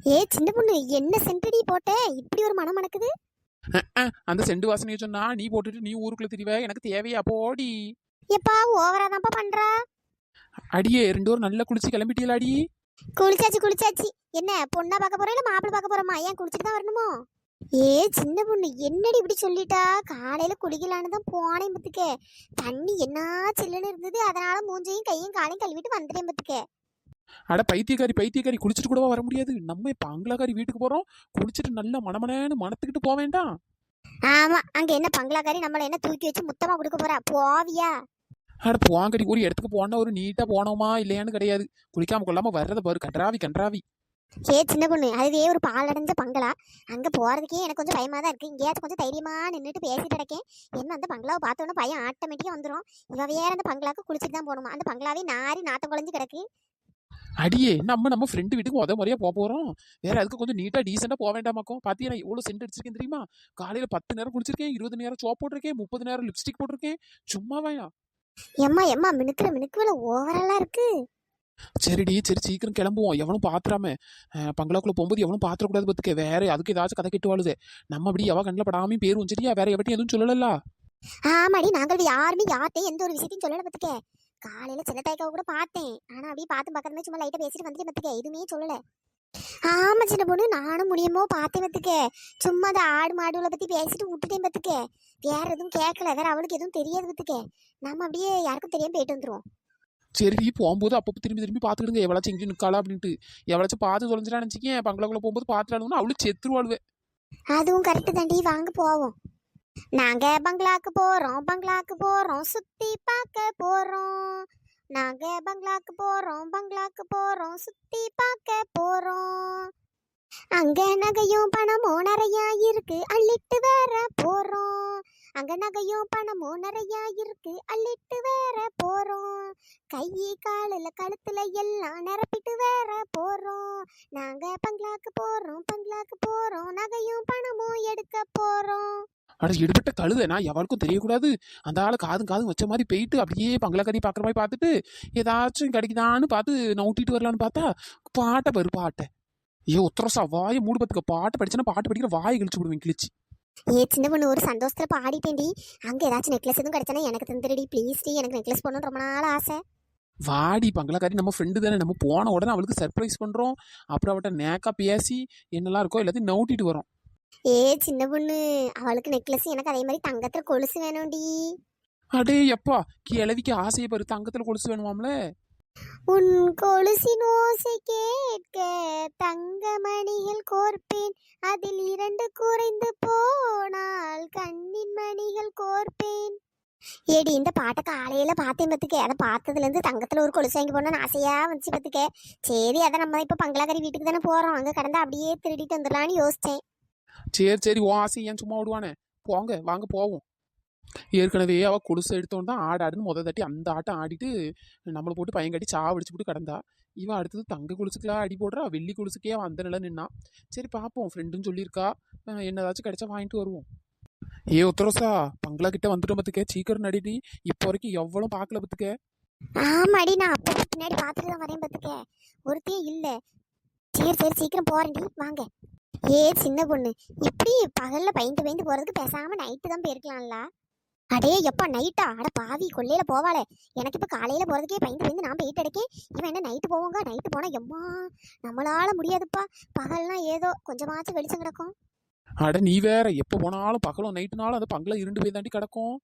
ஏ சின்ன பொண்ணு, என்ன சென்டடி போட்ட? இப்படி ஒரு மனம் மணக்குது. அந்த செண்டு வாசனையை சொன்னா நீ போட்டுட்டு நீ ஊருக்குள்ள திரிவ, எனக்கு தேவையா? போடி. எப்பா ஓவரா தான்ப்பா பண்றா. அடியே ரெண்டு பேரும் நல்லா குளிச்சு கிளம்பிட்டீங்களாடி? குளிச்சாச்சு குளிச்சாச்சு. என்ன பொண்ணா பார்க்க போறோம் இல்ல மாப்பிள்ளை பார்க்க போறோமா? ஏன் குளிச்சுட்டு தான் வரணுமோ? ஏ சின்ன பொண்ணு, என்னடி இப்படி சொல்லிட்டா? காலையில குளிக்கலான்னு தான் போனேன் பத்துக்க. தண்ணி என்ன சில்லுன்னு இருந்தது, அதனால மூஞ்சையும் கையும் காலையும் கழுவிட்டு வந்துட்டேன் பத்துக்க. அட பைத்தியக்காரி பைத்தியக்காரி, குளிச்சுட்டு கூடவா வர முடியாது? நம்ம இப்ப பங்களாக்காரி வீட்டுக்கு போறோம், குளிச்சுட்டு நல்லா மணமனன்னு மணத்துக்கிட்டு போக வேண்டாம்? ஆமா, அங்க என்ன பங்களாக்காரி நம்மள என்ன தூக்கி வச்சு முத்தமா கொடுக்க போறா? போவியா? அட போங்கடி, ஒரு இடத்துக்கு போனா ஒரு நீட்டா போனோமா இல்லையான்னு கிடையாது. குளிக்காம கொள்ளாம வர்றத பாரு, கன்றாவி கன்றாவி. ஏ சின்ன பொண்ணு, அதுவே ஒரு பாலடைஞ்ச பங்களா. அங்க போறதுக்கே எனக்கு கொஞ்சம் பயமா தான் இருக்கு. இங்கேயாச்சும் கொஞ்சம் தைரியமா நின்றுட்டு பேசிட்டு இருக்கேன். என்ன அந்த பங்களாவை பார்த்தோன்னே பயம் ஆட்டோமேட்டிக்கா வந்துடும். இவ வேற அந்த பங்களாவுக்கு குளிச்சுட்டு தான் போகணுமா? அந்த பங்களாவே நாரி நாத்தம் குழஞ்சு கிடக்கு. அடியே நம்ம ஃப்ரெண்டு வீட்டுக்கு முறையா போறோம். வேற அதுக்கு கொஞ்சம் நீட்டா டீசெண்டா போக வேண்டாமாக்கும்? பாத்தியா நான் எவ்வளவு சென்ட் அடிச்சிருக்கேன் தெரியுமா? காலையில 10 நேரம் குளிச்சிருக்கேன், 20 நேரம் சோப் போட்டிருக்கேன், 30 நேரம் லிப்ஸ்டிக் போட்டிருக்கேன். சும்மாவாயா? எம்மா எம்மா, மினுக்குற மினுக்குல ஓவரெல்லாம் இருக்கு. சரிடி சரி, சீக்கிரம் கிளம்புவோம். எவனும் பாத்துறாம பங்களாக்குள்ள போகும்போது எவனும் பாத்திரக்கூடாது பத்துக்க. வேற அதுக்கு ஏதாச்சும் கதை கெட்டு வாழுது. நம்ம அப்படி எவ கண்ணில் படாமையும் பேர் வந்துட்டியா? வேற எவட்டையும் எதுவும் சொல்லல. ஆமாடி, நாங்கள் யாருமே யார்ட்டையும் எந்த ஒரு விஷயத்தையும் சொல்லல பத்துக்க. காலையில சின்ன தாய்க்காவை கூட பார்த்தேன். ஆனா அப்படியே பார்த்து பக்கத்துல சும்மா லைட்டா பேசிட்டு வந்துட்டு பத்துக்க, எதுவுமே சொல்லல. ஆமா சின்ன பொண்ணு, நானும் முடியுமோ பார்த்தேன் பத்துக்க. சும்மா அந்த ஆடு மாடுகளை பத்தி பேசிட்டு விட்டுட்டேன் பத்துக்க. வேற எதுவும் கேட்கல, வேற அவளுக்கு எதுவும் தெரியாது பத்துக்க. நம்ம அப்படியே யாருக்கும் தெரியாம போயிட்டு வந்துருவோம். சரி போகும்போது அப்பப்போ திரும்பி திரும்பி பாத்துக்கிடுங்க, எவ்வளாச்சும் இங்கே நிற்காளா அப்படின்ட்டு. எவ்வளாச்சும் பார்த்து தொலைஞ்சிட்டா நினச்சிக்கேன், பங்களாக்குள்ள போகும்போது பார்த்துட்டாலும்னா அவளும் செத்துருவாளுவே. அதுவும் கரெக்டு தாண்டி, வாங்க போவோம். நாங்க பங்களாக்கு போறோம், பங்களாக்கு போறோம், சுத்தி பார்க்க போறோம். நாங்க பங்களாக்கு போறோம், பங்களாக்கு போறோம், சுத்தி பார்க்க போறோம். அங்க நகையும் பணமும் நிறைய இருக்கு, அள்ளிட்டு வேற போறோம். அங்க நகையும் பணமும் நிறைய இருக்கு, அள்ளிட்டு வேற போறோம். கை காலில கழுத்துல எல்லாம் நிரப்பிட்டு வேற போறோம். நாங்க பங்களாக்கு போறோம், பங்களாக்கு போறோம், நகையும் பணமும் எடுக்க போறோம். அட எடுபட்ட கழுத, நான் எவளுக்கும் தெரியக்கூடாது. அந்த ஆளை காதும் வச்ச மாதிரி போயிட்டு அப்படியே பங்களாக்கறி பார்க்குற மாதிரி பார்த்துட்டு ஏதாச்சும் கிடைக்குதான்னு பார்த்து நவுட்டிட்டு வரலான்னு பார்த்தா பாட்டை பாரு பாட்டை. உத்தரசா வாயை மூடு பத்துக்க. பாட்டை படிச்சேன்னா பாட்டு படிக்கிற வாயை கிழிச்சு விடுவேன் கிழிச்சு. ஏ சின்ன பொண்ணு, ஒரு சந்தோஷத்துல பாடிட்டேன்டி. அங்க ஏதாச்சும் நெக்லஸ் எதுவும் கிடைச்சானா எனக்கு தந்துடுடி ப்ளீஸ் டி. எனக்கு நெக்லஸ் போடணும்னு ரொம்ப நாள் ஆசை. வாடி பங்களாக்காரி, நம்ம ஃப்ரெண்டு தானே. நம்ம போன உடனே அவளுக்கு சர்ப்ரைஸ் பண்றோம். அப்புறம் அவட்ட நேக்கா பேசி என்னெல்லாம் இருக்கோ எல்லாத்தையும் நவுட்டிட்டு வரோம். ஏ சின்ன பொண்ணு, அவளுக்கு நெக்லஸ், எனக்கு அதே மாதிரி தங்கத்துல கொலுசு வேணும்டி. அடே எப்பா, கிழவிக்கு ஆசையை பாரு, தங்கத்துல கொலுசு வேணுமாம்ல. உன் கொலுசின் ஓசை கேட்க தங்கமணிகள் கோர்ப்பேன், அதில் 2 குறைந்து போனால் கண்ணின் மணிகள் கோர்ப்பேன். ஏடி, இந்த பாட்டை காலையில பார்த்தேன் பத்துக்க. அதை பார்த்ததுல இருந்து தங்கத்துல ஒரு கொலுசு வாங்கி போடணும்னு ஆசையா வந்துச்சு பத்துக்க. சரி, அதை நம்ம இப்ப பங்களாக்கறி வீட்டுக்கு தானே போறோம், அங்க கடந்து அப்படியே திருடிட்டு வந்துடலான்னு யோசிச்சேன். சரி ஓ ஆசை ஏன் சும்மா விடுவானே. போங்க வாங்க போவோம். ஏற்கனவே அவ கொலுசு எடுத்தோன்னு தான் ஆடாடுன்னு தட்டி அந்த ஆட்டம் ஆடிட்டு நம்மளை போட்டு பையன் கட்டி சாவடிச்சு போட்டு கிடந்தா. இவன் அடுத்தது தங்க கொலுசுக்கெல்லாம் அடி போடுறா, வெள்ளி கொலுசுக்கே அவன் அந்த நிலை நின்னா. சரி பார்ப்போம், ஃப்ரெண்டுன்னு சொல்லியிருக்கா, என்னதாச்சும் கிடைச்சா வாங்கிட்டு வருவோம். உத்தரசா, பங்களா கிட்ட வந்துட்டோம் பத்துக்க. சீக்கிரம் நடிடி, இப்போ வரைக்கும் எவ்வளவு பார்க்கல பத்துக்க. ஆமாடி, நான் அப்ப பின்னாடி பார்த்துட்டு தான் வரேன் பத்துக்க. ஒருத்தையும் இல்ல. சரி சரி, சீக்கிரம் போறேன்டி, வாங்க. ஏ சின்ன பொண்ணு, இப்படி பகல்ல பயந்து பயந்து போறதுக்கு பேசாம நைட்டு தான் போயிருக்கலாம்ல. அடே எப்பா, நைட்டா? அட பாவி, கொல்லையில போவாளே. எனக்கு இப்ப காலையில போறதுக்கே பயந்து பயந்து நான் போயிட்டு இருக்கேன். இவன் என்ன நைட்டு போவோங்க? நைட்டு போனா எம்மா நம்மளால முடியாதுப்பா. பகல்னா ஏதோ கொஞ்சமாச்சும் வெளிச்சம் கிடக்கும். அட நீ வேற, எப்போ போனாலும் பகலும் நைட்டுனாலும் அது பங்களா இருண்டு போய் தாண்டி கிடக்கும்.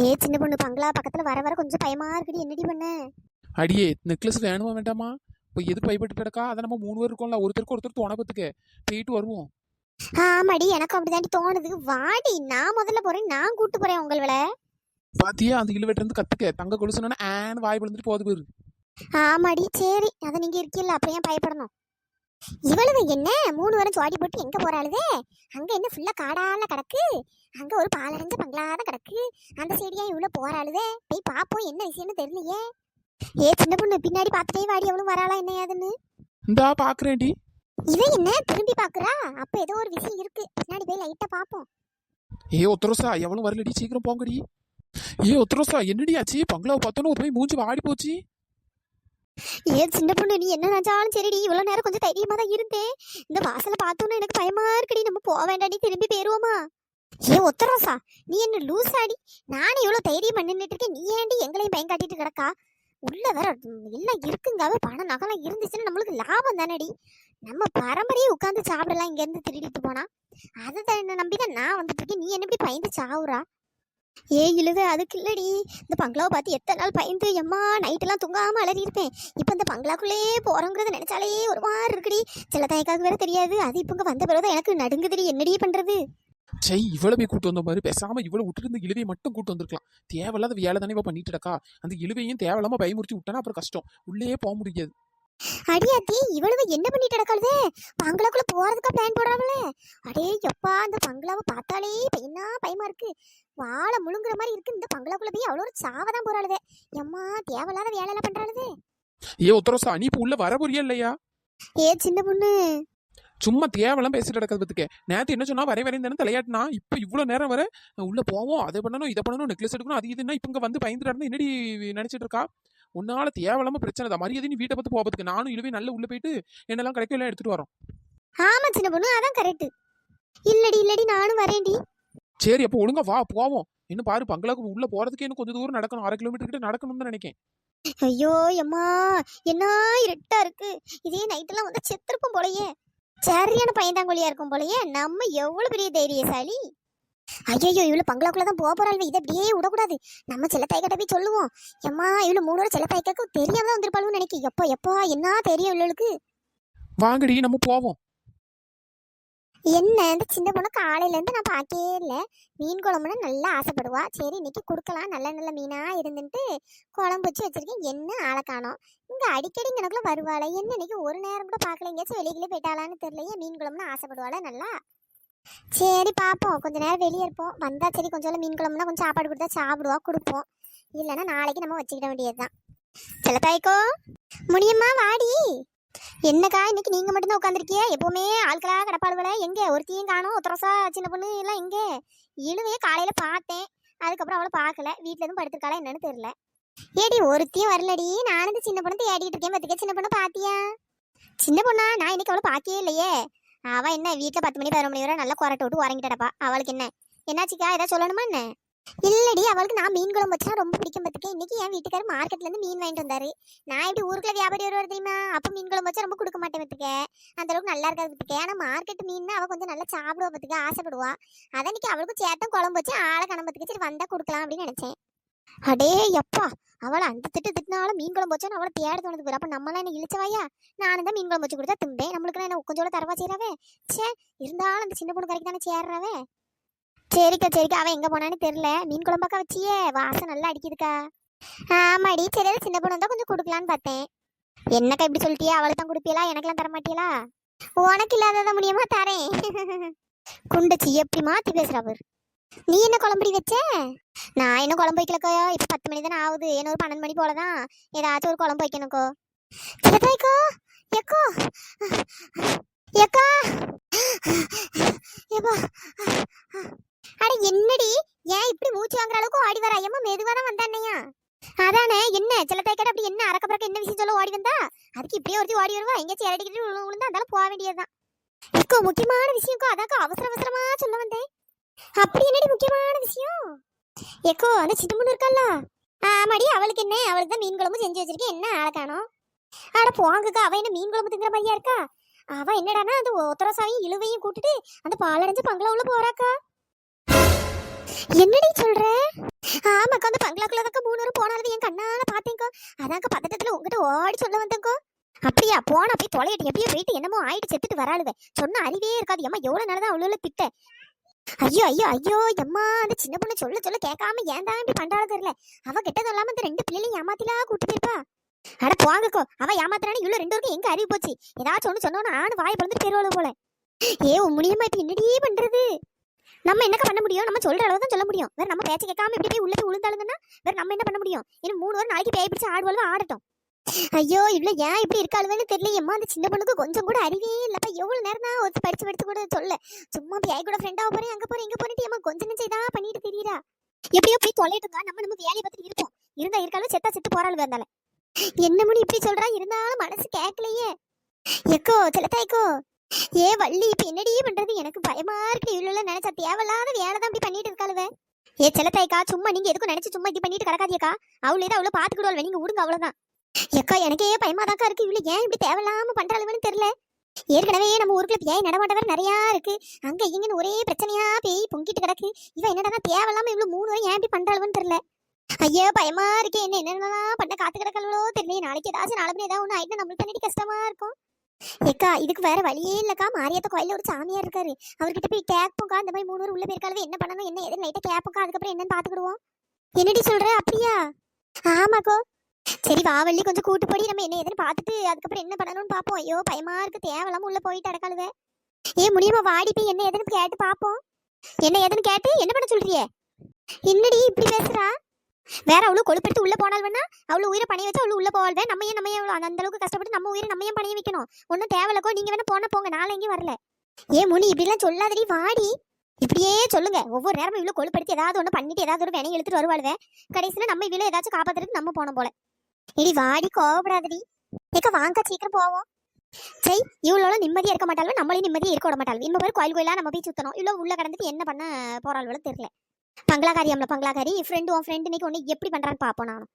ஏ சின்ன பொண்ணு, பங்களா பக்கத்துல வர வர கொஞ்சம் பயமா இருக்குடி, என்னடி பண்ண? அடியே நெக்லஸ் வேணுமா வேண்டாமா? இப்போ எதுக்கு பயப்பட்டு கிடக்கா? அதை நம்ம 3 பேர் இருக்கோம்ல, ஒருத்தருக்கு ஒருத்தர் துணைப்பத்துக்கு போயிட்டு வருவோம். ஆமாடி, எனக்கு அப்படிதாண்டி தோணுது. வாடி, நான் முதல்ல போறேன், நான் கூட்டு போறேன் உங்களை. பாத்தியா, அந்த இழுவெட்டு இருந்து கத்துக்க. தங்க கொலுசுனா ஆன்னு வாய் விழுந்துட்டு போகுது பேரு. ஆமாடி, சரி, அதை நீங்க இருக்கீல்ல, அப்புறம் ஏன் பயப்படணும்? இவ்வளவு என்ன 3 வாரம் சுவாடி போட்டு எங்க போறாளுதே? அங்க என்ன ஃபுல்லா காடால கிடக்கு. அங்க ஒரு பாலடைஞ்ச பங்களாதான் கிடக்கு. அந்த சைடியா இவ்வளவு போறாளுதே? போய் பாப்போம், என்ன விஷயம்னு தெரியலையே. ஏ சின்ன பொண்ணு, பின்னாடி பார்த்துட்டே வாடி, அவளும் வராளா என்ன ஏதுன்னு. இந்தா பாக்குறேன்டி. இவன் என்ன திரும்பி பாக்குறா? அப்ப ஏதோ ஒரு விஷயம் இருக்கு, பின்னாடி போய் லைட்டா பாப்போம். உத்தரசா, எவனும் வரலடி, சீக்கிரம் போங்கடி. உத்தரசா, என்னடி ஆச்சு? பங்களாவை பார்த்தோன்னு ஒரு போய் மூஞ்சி வாடி போச்சு. சின்ன பொண்ணு நீ என்ன நினைச்சாலும் சரிடி, இவ்வளவு நேரம் கொஞ்சம் தைரியமா தான் இருந்தேன். இந்த வாசலை பார்த்தோன்னு எனக்கு பயமா இருக்குடி, நம்ம போக வேண்டாடி, திரும்பி போயிருவோமா? ஒத்தரோசா, நீ என்ன லூஸ் ஆடி? நானே இவ்வளவு தைரியம் பண்ணிட்டு இருக்கேன், நீ ஏன்டி எங்களையும் பயம் காட்டிட்டு கிடக்கா? உள்ள வேற எல்லாம் இருக்குங்காவே, பணம் நகலாம் இருந்துச்சுன்னா நம்மளுக்கு லாபம் தானடி. நம்ம பரம்பரையே உட்காந்து சாப்பிடலாம் இங்க இருந்து திருடிட்டு போனா. அதை நம்பிதான் நான் வந்துட்டு இருக்கேன், நீ என்ன இப்படி பயந்து சாவுறா? இழுவ அதுக்கு இல்லடி, இந்த பங்களாவை பார்த்து எத்தனை நாள் பயந்து எம்மா நைட்டெல்லாம் தூங்காம அலறி இருப்பேன். இப்போ இந்த பங்களாக்குள்ளே போறோங்கிறத நினைச்சாலே ஒரு மாதிரி இருக்குடி. சில தயக்காக்கு வேற தெரியாது, அது இப்போ இங்க வந்த பிறகுதான் எனக்கு நடுங்குதுடி, என்னடி பண்றது? சரி, இவ்வளவு போய் கூட்டு வந்த மாதிரி பேசாம இவ்வளவு விட்டுட்டு இந்த இழுவையை மட்டும் கூட்டு வந்திருக்கலாம். தேவையில்லாத வேலை தானே இவ பண்ணிட்டு இருக்கா. அந்த இழுவையும் தேவையில்லாம பயமுறுத்தி விட்டானா அப்புறம் கஷ்டம், உள்ளே போக முடியாது. அடியாத்தி, இவ்வளவு என்ன பண்ணிட்டு கிடக்காளுதே? பங்களாக்குள்ள போறதுக்கா பிளான் போடுறாங்களே? அடே எப்பா, அந்த பங்களாவை பார்த்தாலே என்ன பயமா இருக்கு. வாழை முழுங்குற மாதிரி இருக்கு. இந்த பங்களாக்குள்ள போய் அவ்வளோ ஒரு சாவதான் போறாளுதே. எம்மா தேவையில்லாத வேலை எல்லாம் பண்றாளுதே. உத்தரசா, நீ இப்ப உள்ள வர போறியா இல்லையா? சின்ன பொண்ணு சும்மா தேவலாம் பேசிட்டு கிடக்கிறதுக்கு நேற்று என்ன சொன்னா வரையும் தானே தலையாட்டினா. இப்போ இவ்வளவு நேரம் வர உள்ள போவோம், அதை பண்ணணும் இதை பண்ணணும், நெக்லஸ் எடுக்கணும், அது இதுன்னா இப்போ இங்க வந்து பயந்துட்டு என்னடி நினைச்சிட்டு இருக்கா? உன்னால தேவையில்லாம பிரச்சனை தான். மரியாதை நீ வீட்டை பார்த்து போகிறதுக்கு நானும் இழுவே நல்ல உள்ள போயிட்டு என்னெல்லாம் கிடைக்கும் எல்லாம் எடுத்துட்டு வரோம். ஆமா சின்ன பொண்ணு, அதான் கரெக்ட். இல்லடி நானும் வரேன்டி. சரி, அப்போ ஒழுங்கா வா போவோம். இன்னும் பாரு, பங்களாக்கு உள்ள போறதுக்கு இன்னும் கொஞ்சம் தூரம் நடக்கணும், 1/2 கிலோமீட்டர் கிட்ட நடக்கணும்னு நினைக்கேன். ஐயோ எம்மா, என்ன இருட்டா இருக்கு. இதே நைட்டெல்லாம் வந்து செத்துருப்போம் போலயே. சரியான பயந்தாங்கொழியா இருக்கும் போலயே. நம்ம எவ்வளவு பெரிய தைரியசாலி. ஐயோ, இவ்வளவு பங்களாக்குள்ளதான் போக போறாள். இதை அப்படியே விடக்கூடாது. நம்ம செல்லத்தாய்கிட்ட போய் சொல்லுவோம். எம்மா இவ்வளவு 3 வரை செல்லத்தாய்க்கு தெரியாம தான் வந்திருப்பாளுன்னு நினைக்க. எப்பா என்ன தெரியும் இவளுக்கு. வாங்கடி நம்ம போவோம். என்ன இந்த சின்ன பொண்ணு காலையில இருந்து நான் பார்க்கவே இல்லை. மீன் குழம்புன்னு நல்லா ஆசைப்படுவா. சரி இன்னைக்கு கொடுக்கலாம், நல்ல நல்ல மீனா இருந்துட்டு குழம்பு வச்சு வச்சிருக்கேன். என்ன ஆளை காணோம். இங்க அடிக்கடி எனக்குள்ள வருவாளே, என்ன இன்னைக்கு ஒரு நேரம் கூட பார்க்கல. எங்கேயாச்சும் வெளியிலே போயிட்டாளான்னு தெரியலையே. மீன் குழம்புன்னு ஆசைப்படுவாளே நல்லா. சரி பார்ப்போம், கொஞ்ச நேரம் வெளியே இருப்போம். வந்தா சரி கொஞ்சம் மீன் குழம்புனா கொஞ்சம் சாப்பாடு கொடுத்தா சாப்பிடுவா, கொடுப்போம். இல்லைன்னா நாளைக்கு நம்ம வச்சுக்கிட வேண்டியதுதான். செல்லத்தாய்க்கோ, முடியுமா வாடி. என்னக்கா இன்னைக்கு நீங்க மட்டும்தான் உட்காந்துருக்கிய? எப்பவுமே ஆட்களா கிடப்பாளுவல, எங்க ஒருத்தையும் காணும். ஒத்தரசா சின்ன பொண்ணு எல்லாம் எங்க? இழுவையே காலையில பார்த்தேன், அதுக்கப்புறம் அவளை பார்க்கல. வீட்டுல எதுவும் படுத்திருக்காளா என்னன்னு தெரியல. ஏடி ஒருத்தையும் வரலடி. நானும் சின்ன பொண்ணு தேடிட்டு இருக்கேன். பத்துக்க சின்ன பொண்ணு பாத்தியா? சின்ன பொண்ணா? நான் இன்னைக்கு அவளை பார்க்கவே இல்லையே. அவ என்ன வீட்டுல 10 மணி 11 மணி வரை நல்லா குரட்டை விட்டு உறங்கிட்டப்பா. அவளுக்கு என்ன என்னாச்சுக்கா, ஏதாவது சொல்லணுமா என்ன? இல்லடி, அவளுக்கு நான் மீன் குழம்பு வச்சா ரொம்ப பிடிக்கும். பத்துக்க இன்னைக்கு என் வீட்டுக்காரர் மார்க்கெட்ல இருந்து மீன் வாங்கிட்டு வந்தாரு. நான் இப்படி ஊருக்குள்ள வியாபாரி வருவார் தெரியுமா, அப்ப மீன் குழம்பு வச்சா ரொம்ப கொடுக்க மாட்டேன். பத்துக்க அந்த அளவுக்கு நல்லா இருக்காது. பத்துக்க ஆனா மார்க்கெட் மீன்னா அவ கொஞ்சம் நல்லா சாப்பிடுவா. பத்துக்க ஆசைப்படுவா. அதான் இன்னைக்கு அவளுக்கும் சேட்டம் குழம்பு வச்சு ஆளை கணம். பத்துக்க சரி வந்தா கொடுக்கலாம் அப்படின்னு நினைச்சேன். அடே எப்பா, அவளை அந்த திட்டினாலும் மீன் குழம்பு வச்சா அவளை தேட தோணுது போயிரு. அப்ப நம்மளாம் என்ன இழிச்சவாயா? நானும் தான் மீன் குழம்பு வச்சு கொடுத்தா தும்பேன். நம்மளுக்கு என்ன கொஞ்சோட தரவா செய்யறாவே. சே, இருந்தாலும் அந்த சின்ன பொண்ணு கரைக்கு தானே சேர்றாவே. சரிக்கா அவன் எங்க போனான்னு தெரியல. மீன் குழம்பாக்கா வச்சியே, வாசம் நல்லா அடிக்குதுக்கா. ஆமாடி, சரி சின்ன பொண்ணு வந்தா கொஞ்சம் கொடுக்கலான்னு பார்த்தேன். என்னக்கா இப்படி சொல்லிட்டியா? அவளை தான் கொடுப்பீங்களா, எனக்கெல்லாம் தர மாட்டீங்களா? உனக்கு இல்லாததான் முடியுமா தரேன். குண்டச்சி எப்படி மாத்தி பேசுறா பாரு. நீ என்ன குழம்புடி வச்ச? நான் என்ன குழம்பு வைக்கலக்கோ, இப்ப 10 மணி தானே ஆகுது. என்ன ஒரு 12 மணி போலதான் ஏதாச்சும் ஒரு குழம்பு வைக்கணுக்கோ. எக்கோ எக்கோ எக்கா எப்பா. அட என்னடி, ஏன் இப்படி மூச்சு வாங்குற அளவுக்கு ஓடி வர? ஐயம்மா மெதுவான வந்தானையா? அதானே என்ன செல்லத்தாய்க்கட அப்படி என்ன அறக்க பறக்க என்ன விஷயம் சொல்ல ஓடி வந்தா? அதுக்கு இப்படியே ஒருத்தி ஓடி வருவா. எங்கேயாச்சும் இறடிக்கிட்டு விழுந்தா அதெல்லாம் போக வேண்டியதுதான். இப்போ முக்கியமான விஷயம்க்கோ, அதாக்கா அவசரமா சொல்ல வந்தேன். அப்படி என்னடி முக்கியமான விஷயம்? ஏக்கோ அந்த சின்ன பொண்ணு இருக்கல்ல, ஆமாடி, அவளுக்கு என்ன? அவளுக்கு தான் மீன் குழம்பு செஞ்சு வச்சிருக்கேன். என்ன ஆளை காணோம்? ஆட போங்கக்கா, அவ என்ன மீன் குழம்பு திங்கிற மாதிரியா இருக்கா? அவ என்னடானா அந்த ஒத்தரசாவையும் இழுவையும் கூட்டிட்டு அந்த பாலடைஞ்ச பங்களா உள்ள போறாக்கா. என்னடி சொல்ற? ஆமாக்கா, அந்த பங்களாக்குள்ளதாக்கா 3 வரை போனாலும் என் கண்ணால பாத்தேங்கோ. அதாக்கா பதட்டத்துல உங்ககிட்ட ஓடி சொல்ல வந்தேங்கோ. அப்படியா? போனா போய் தொலையிட்டு எப்படியோ போயிட்டு என்னமோ ஆயிட்டு செத்துட்டு வராளுவே. சொன்ன அறிவே இருக்காது. எம்மா எவ்வளவு நேரம் அவ்வளோ திட்ட. ஐயோ எம்மா, அந்த சின்ன பொண்ணு சொல்ல கேட்காம ஏன் தான் இப்படி பண்றாலும் தெரியல. அவ கிட்டது இல்லாம இந்த 2 பிள்ளைலையும் ஏமாத்திலா கூட்டு போயிருப்பா. அட போங்கக்கோ, அவ ஏமாத்தினாலும் இவ்வளவு 2 பேருக்கு எங்க அறிவு போச்சு? ஏதாச்சும் ஒண்ணு சொன்னோன்னு ஆணு வாய் பிறந்துட்டு போயிருவாள் போல. முடியுமா? இப்ப என்னடி பண்றது? நம்ம என்னக்கா பண்ண முடியும்? நம்ம சொல்ற அளவு தான் சொல்ல முடியும். வேற நம்ம பேச்ச கேட்காம இப்படி போய் உள்ள போய் விழுந்தாளுங்கன்னா வேற நம்ம என்ன பண்ண முடியும்? இன்னும் 3 வாரம் நாளைக்கு பேய் பிடிச்சு ஆடுவாளுவா, ஆடட்டும். ஐயோ இவ்வளவு ஏன் இப்படி இருக்காளுன்னு தெரியலையம்மா. அந்த சின்ன பொண்ணுக்கு கொஞ்சம் கூட அறிவே இல்லப்பா. எவ்வளவு நேரம் தான் ஒரு படிச்சு கூட சொல்ல. சும்மா பேய் கூட ஃப்ரெண்டா போறேன், அங்க போறேன், இங்க போறேன். ஏமா கொஞ்சம் நினைச்சு இதான் பண்ணிட்டு தெரியுதா? எப்படியோ போய் தொலைட்டுங்க. நம்ம வேலையை பார்த்துட்டு இருப்போம். இருந்தா இருக்காலும் செத்தா செத்து போறாள் வேண்டால. என்ன முடி இப்படி சொல்றா, இருந்தாலும் மனசு கேட்கலையே. எக்கோ செல்லத்தாய்க்கோ, ஏ வள்ளி இப்ப என்னடி பண்றது, எனக்கு பயமா இருக்கு. இவ்வளவு நினைச்சா தேவையில்லாத வேலை தான் இப்படி பண்ணிட்டு இருக்காளுவ. ஏ செல்லத்தாய்க்கா, சும்மா நீங்க எதுக்கும் நினைச்சு சும்மா இது பண்ணிட்டு கிடக்காதியக்கா. அவளே தான் அவ்வளவு பாத்துக்கிடுவாள், நீங்க விடுங்க அவ்வளவுதான். எக்கா எனக்கே பயமாதாக்கா இருக்கு. இவ்வளவு ஏன் இப்படி தேவையில்லாம பண்றாளுன்னு தெரியல. ஏற்கனவே நம்ம ஊருக்குள்ள ஏன் நடமாட்டவர் நிறைய இருக்கு. அங்க இங்கன்னு ஒரே பிரச்சனையா பேய் பொங்கிட்டு கிடக்கு. இவ என்னடா தேவையில்லாம இவ்வளவு 3 வரை ஏன் இப்படி பண்றாளுன்னு தெரியல. ஐயா பயமா இருக்கே, என்ன என்னென்னலாம் பண்ண காத்து கிடக்கலோ தெரியல. நாளைக்கு ஏதாச்சும் நாளை ஏதாவது ஒண்ணு ஆயிட்டு நம்மளுக்கு தண்ணி கஷ்டமா இருக்கும். ஏக்கா இதுக்கு வேற வழியே இல்லக்கா. மாரியாத்த கோயில ஒரு சாமியார் இருக்காரு, அவர்கிட்ட போய் கேட்போம்க்கா. இந்த மாதிரி 3 பேர் உள்ள போயிருக்காளவே, என்ன பண்ணணும் என்ன எது லைட்டா கேட்போம்க்கா. அதுக்கப்புறம் என்னன்னு பாத்துக்கிடுவோம். என்னடி சொல்ற, அப்படியா? ஆமாக்கோ. சரி வாவள்ளி, கொஞ்சம் கூட்டு போடி, நம்ம என்ன எதுன்னு பார்த்துட்டு அதுக்கப்புறம் என்ன பண்ணணும்னு பாப்போம். ஐயோ பயமா இருக்கு, தேவையில்லாம உள்ள போயிட்டு அடக்காளுவே. முடியுமா வாடி போய் என்ன எதுன்னு கேட்டு பாப்போம். என்ன எதுன்னு கேட்டு என்ன பண்ண சொல்றியே? என்னடி இப்படி பேசுறா? வேற அவ்வளவு கொழுப்பெடுத்து உள்ள போனால் வேணா அவ்வளவு உயிரை பணைய வச்சு அவ்வளவு உள்ள போவாள். நம்ம ஏன் அந்த அளவுக்கு கஷ்டப்பட்டு நம்ம உயிரை நம்ம ஏன் பணைய வைக்கணும்? ஒன்னும் தேவையில்லக்கோ. நீங்க வேணா போங்க, நாளை எங்கேயும் வரல. முனி இப்படிலாம் சொல்லாதடி, வாடி. இப்படியே சொல்லுங்க. ஒவ்வொரு நேரமும் இவ்வளவு கொழுப்படுத்தி ஏதாவது ஒண்ணு பண்ணிட்டு ஏதாவது ஒரு வினையை எடுத்துட்டு வருவாளுவே. கடைசியில நம்ம இவ்வளவு ஏதாச்சும் காப்பாத்துறதுக்கு நம்ம போன போல. இடி வாடி, கோவப்படாதடி. ஏக்கா வாங்க சீக்கிரம் போவோம். சரி இவ்வளோ நிம்மதியா இருக்க மாட்டாலும் நம்மளையும் நிம்மதியா இருக்க விட மாட்டாள். இன்னும் பேர் கோயில் கோயிலா நம்ம போய் சுத்தணும். இவ்வளவு உள்ள கடந்துட்டு என்ன பண்ண போறாள் தெரியல. பங்களாக்காரி பங்களாக்காரி ஃப்ரெண்டு உன் ஃப்ரெண்டு இன்னைக்கு ஒன்று எப்படி பண்றான்னு பாப்போம் நானும்.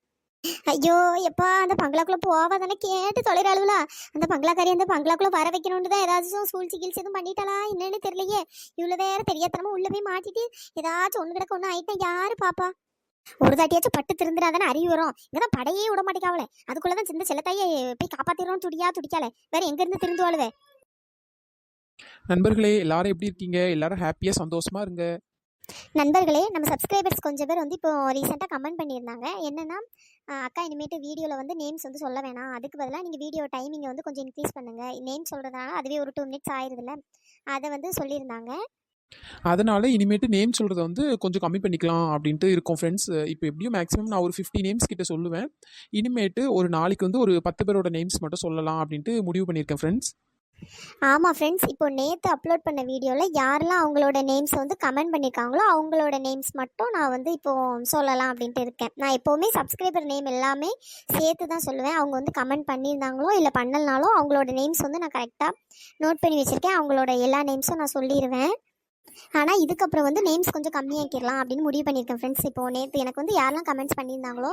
ஐயோ எப்பா, அந்த பங்களாக்குள்ள போவாதானே கேட்டு தொலைறாளுவலா. அந்த பங்களாக்குள்ள வர வைக்கணும்னு தான் ஏதாச்சும் சூழ்ச்சி கிழ்ச்சி எதுவும் பண்ணிட்டாளா என்னன்னு தெரியலையே. இவ்வளவு வேற தெரியாதனமா உள்ள போய் மாட்டிட்டு ஏதாச்சும் ஒண்ணு கிடக்க ஒண்ணு ஆயிட்டா யாரு பாப்பா? ஒரு தாட்டியாச்சும் பட்டு திருந்துறாதானே அறிவு வரும். இங்கதான் படையே விட மாட்டேக்காவல. அதுக்குள்ளதான் சின்ன செல்லத்தாயே போய் காப்பாத்திரோம் துடிக்கால. வேற எங்க இருந்து திருந்துவாளுவே. நண்பர்களே எல்லாரும் எப்படி இருக்கீங்க? எல்லாரும் ஹாப்பியா சந்தோஷமா இருங்க. நண்பர்களே, நம்ம சப்ஸ்கிரைபர்ஸ் கொஞ்சம் பேர் இப்போ ரீசெண்டாக கமெண்ட் பண்ணியிருந்தாங்க. என்னன்னா, அக்கா இனிமேட்டு வீடியோவில் நேம்ஸ் சொல்ல வேணாம், அதுக்கு பதிலாக நீங்கள் வீடியோ டைமிங்கை கொஞ்சம் இன்க்ரீஸ் பண்ணுங்கள். நேம் சொல்கிறதுனால அதுவே ஒரு 2 மினிட்ஸ் ஆயிடுதுல்ல, அதை சொல்லியிருந்தாங்க. அதனால இனிமேட்டு நேம் சொல்கிறத கொஞ்சம் கம்மி பண்ணிக்கலாம் அப்படின்ட்டு இருக்கோம் ஃப்ரெண்ட்ஸ். இப்போ எப்படியும் மேக்ஸிமம் நான் ஒரு 50 நேம்ஸ் கிட்ட சொல்லுவேன். இனிமேட்டு ஒரு நாளைக்கு ஒரு 10 பேரோட நேம்ஸ் மட்டும் சொல்லலாம் அப்படின்ட்டு முடிவு பண்ணியிருக்கேன் ஃப்ரெண்ட்ஸ். ஆமாம் ஃப்ரெண்ட்ஸ், இப்போ நேற்று அப்லோட் பண்ண வீடியோவில் யாரெல்லாம் அவங்களோட நேம்ஸ் கமெண்ட் பண்ணியிருக்காங்களோ அவங்களோட நேம்ஸ் மட்டும் நான் இப்போ சொல்லலாம் அப்படின்ட்டு இருக்கேன். நான் எப்போவுமே சப்ஸ்கிரைபர் நேம் எல்லாமே சேர்த்து தான் சொல்லுவேன். அவங்க கமெண்ட் பண்ணியிருந்தாங்களோ இல்லை பண்ணலனாலும் அவங்களோட நேம்ஸ் நான் கரெக்டாக நோட் பண்ணி வச்சுருக்கேன். அவங்களோட எல்லா நேம்ஸும் நான் சொல்லிடுவேன். ஆனால் இதுக்கப்புறம் நேம்ஸ் கொஞ்சம் கம்மியாக்கிடலாம் அப்படின்னு முடிவு பண்ணியிருக்கேன் ஃப்ரெண்ட்ஸ். இப்போது நேற்று எனக்கு யாரெல்லாம் கமெண்ட்ஸ் பண்ணியிருந்தாங்களோ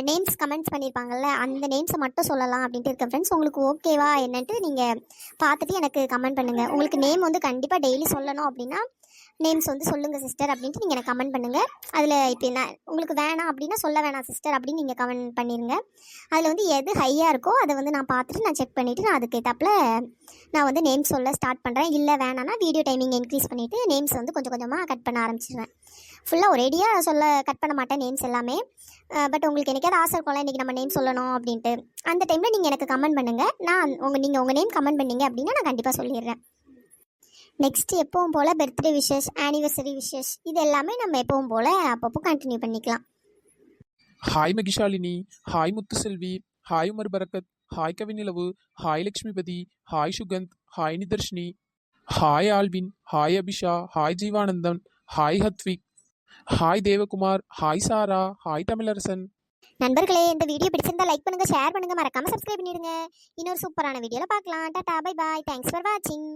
நேம்ஸ் கமெண்ட்ஸ் பண்ணியிருப்பாங்கள்ல, அந்த நேம்ஸை மட்டும் சொல்லலாம் அப்படின்ட்டு இருக்கேன் ஃப்ரெண்ட்ஸ். உங்களுக்கு ஓகேவா என்னன்ட்டு நீங்கள் பார்த்துட்டு எனக்கு கமெண்ட் பண்ணுங்கள். உங்களுக்கு நேம் கண்டிப்பாக டெய்லி சொல்லணும் அப்படின்னா நேம்ஸ் சொல்லுங்கள் சிஸ்டர் அப்படின்ட்டு நீங்கள் எனக்கு கமெண்ட் பண்ணுங்கள். அதில் இப்போ நான் உங்களுக்கு வேணாம் அப்படின்னா சொல்ல வேணாம் சிஸ்டர் அப்படின்னு நீங்கள் கமெண்ட் பண்ணிடுங்க. அதில் எது ஹையாக இருக்கோ அதை நான் பார்த்துட்டு நான் செக் பண்ணிவிட்டு நான் அதுக்கேற்றாப்புல நான் நேம்ஸ் சொல்ல ஸ்டார்ட் பண்ணுறேன். இல்லை வேணான்னா வீடியோ டைமிங் இன்க்ரீஸ் பண்ணிவிட்டு நேம்ஸ் கொஞ்சம் கொஞ்சமாக கட் பண்ண ஆரம்பிச்சிடுவேன். ஃபுல்லாக ஒரேடியாக கட் பண்ண மாட்டேன் நேம்ஸ் எல்லாமே. பட் உங்களுக்கு எனக்காவது ஆசை இருக்கும்ல இன்றைக்கி நம்ம நேம் சொல்லணும் அப்படின்ட்டு, அந்த டைமில் நீங்கள் எனக்கு கமெண்ட் பண்ணுங்கள். நீங்கள் உங்கள் நேம் கமெண்ட் பண்ணீங்க அப்படின்னா நான் கண்டிப்பாக சொல்லிடுறேன். நெக்ஸ்ட் எப்பவும் போல் பர்த்டே விஷஸ், ஆனிவர்சரி விஷஸ், இது எல்லாமே நம்ம எப்பவும் போல் அப்பப்போ கண்டினியூ பண்ணிக்கலாம். Hi Mahishalini, hi Muthuselvi, hi Umar Barakat, hi Kavinilavu, hi Lakshmipathi, hi Sukanth, hi Nitharshini, hi Alvin, hi Abisha, hi Jeevanandhan, hi Hathvik, hi Devakumar, hi Sara, hi Tamilarasan. நண்பர்களே, இந்த வீடியோ பிடிச்சிருந்தா லைக் பண்ணுங்க, ஷேர் பண்ணுங்க, மறக்காம சப்ஸ்கிரைப் பண்ணிடுங்க. இன்னொரு சூப்பரான வீடியோல பார்க்கலாம். Tata bye bye, thanks for வாட்சிங்.